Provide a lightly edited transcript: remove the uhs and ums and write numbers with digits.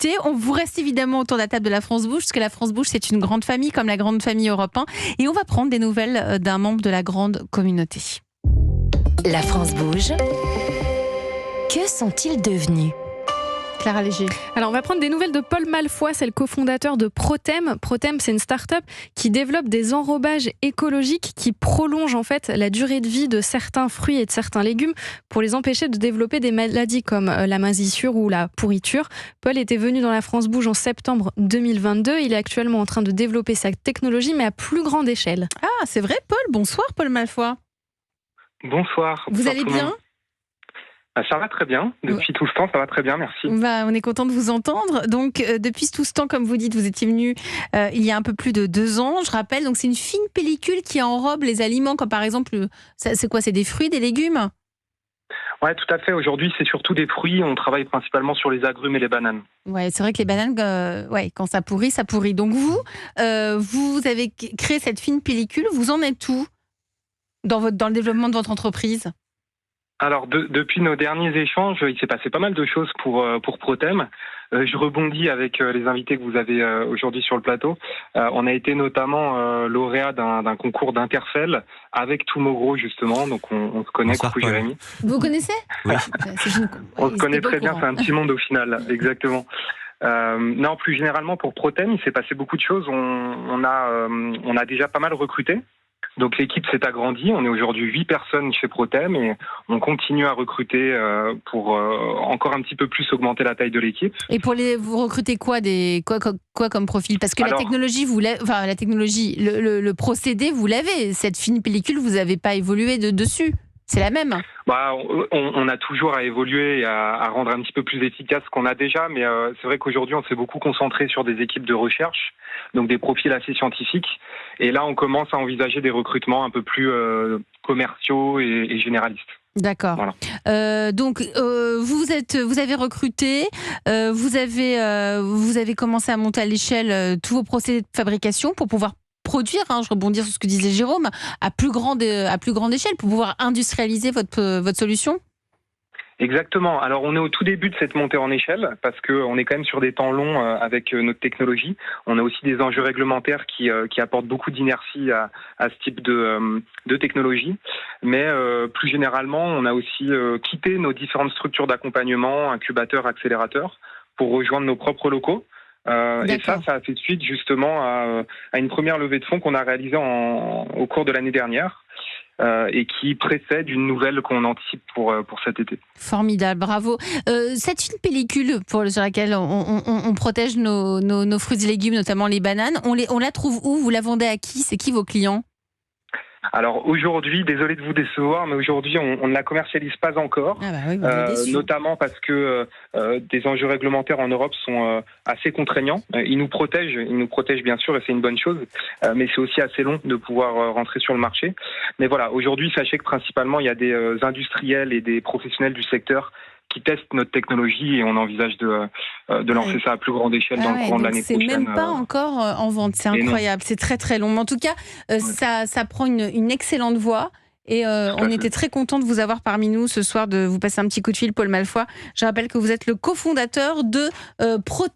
communauté. On vous reste évidemment autour de la table de la France Bouge, parce que la France Bouge, c'est une grande famille, comme la grande famille Europe 1. Et on va prendre des nouvelles d'un membre de la grande communauté. La France Bouge. Que sont-ils devenus ? Clara Léger. Alors, on va prendre des nouvelles de Paul Malfoy, c'est le cofondateur de Protem. Protem, c'est une start-up qui développe des enrobages écologiques qui prolongent en fait la durée de vie de certains fruits et de certains légumes pour les empêcher de développer des maladies comme la moisissure ou la pourriture. Paul était venu dans la France Bouge en septembre 2022. Il est actuellement en train de développer sa technologie, mais à plus grande échelle. Ah, c'est vrai, Paul. Bonsoir, Paul Malfoy. Bonsoir. Vous allez bien ? Ça va très bien. Depuis tout ce temps, ça va très bien, merci. On est content de vous entendre. Donc, depuis tout ce temps, comme vous dites, vous étiez venu il y a un peu plus de 2 ans. Je rappelle, donc c'est une fine pellicule qui enrobe les aliments, comme par exemple, c'est quoi ? C'est des fruits, des légumes ? Ouais, tout à fait. Aujourd'hui, c'est surtout des fruits. On travaille principalement sur les agrumes et les bananes. Ouais, c'est vrai que les bananes, quand ça pourrit, ça pourrit. Donc vous avez créé cette fine pellicule. Vous en êtes où dans le développement de votre entreprise ? Alors, depuis nos derniers échanges, il s'est passé pas mal de choses pour Protem. Je rebondis avec les invités que vous avez aujourd'hui sur le plateau. On a été notamment lauréat d'un concours d'Interfell avec Tomorrow, justement. Donc, on se connaît. Bonsoir, Coucou, Jérémy. Vous connaissez ? Oui. On se connaît très bien. C'est un petit monde au final. Exactement. Non, plus généralement, pour Protem, il s'est passé beaucoup de choses. On a déjà pas mal recruté. Donc l'équipe s'est agrandie, on est aujourd'hui 8 personnes chez Protem et on continue à recruter pour encore un petit peu plus augmenter la taille de l'équipe. Et vous recrutez quoi comme profil ? Parce que la technologie, le procédé, vous l'avez. Cette fine pellicule, vous n'avez pas évolué dessus. C'est la même. On a toujours à évoluer et à rendre un petit peu plus efficace ce qu'on a déjà, mais c'est vrai qu'aujourd'hui on s'est beaucoup concentré sur des équipes de recherche, donc des profils assez scientifiques, et là on commence à envisager des recrutements un peu plus commerciaux et généralistes. D'accord. Voilà. Donc vous avez recruté, vous avez commencé à monter à l'échelle tous vos procédés de fabrication pour pouvoir produire, je rebondis sur ce que disait Jérôme, à plus grande échelle pour pouvoir industrialiser votre solution. Exactement. Alors on est au tout début de cette montée en échelle parce qu'on est quand même sur des temps longs avec notre technologie. On a aussi des enjeux réglementaires qui apportent beaucoup d'inertie à ce type de technologie. Mais plus généralement, on a aussi quitté nos différentes structures d'accompagnement, incubateurs, accélérateurs, pour rejoindre nos propres locaux. Et ça a fait suite justement à une première levée de fonds qu'on a réalisée au cours de l'année dernière et qui précède une nouvelle qu'on anticipe pour cet été. Formidable, bravo. Cette fine pellicule sur laquelle on protège nos fruits et légumes, notamment les bananes, on la trouve où ? Vous la vendez à qui ? C'est qui vos clients ? Alors aujourd'hui, désolé de vous décevoir, mais aujourd'hui on ne la commercialise pas encore, notamment parce que des enjeux réglementaires en Europe sont assez contraignants. Ils nous protègent bien sûr et c'est une bonne chose, mais c'est aussi assez long de pouvoir rentrer sur le marché. Mais voilà, aujourd'hui sachez que principalement il y a des industriels et des professionnels du secteur qui testent notre technologie et on envisage de lancer ça à plus grande échelle dans le courant de l'année prochaine. C'est même pas encore en vente, c'est incroyable, c'est très très long. Mais en tout cas, ça prend une excellente voie. Et on était très contents de vous avoir parmi nous ce soir, de vous passer un petit coup de fil, Paul Malfoy. Je rappelle que vous êtes le cofondateur de Protem.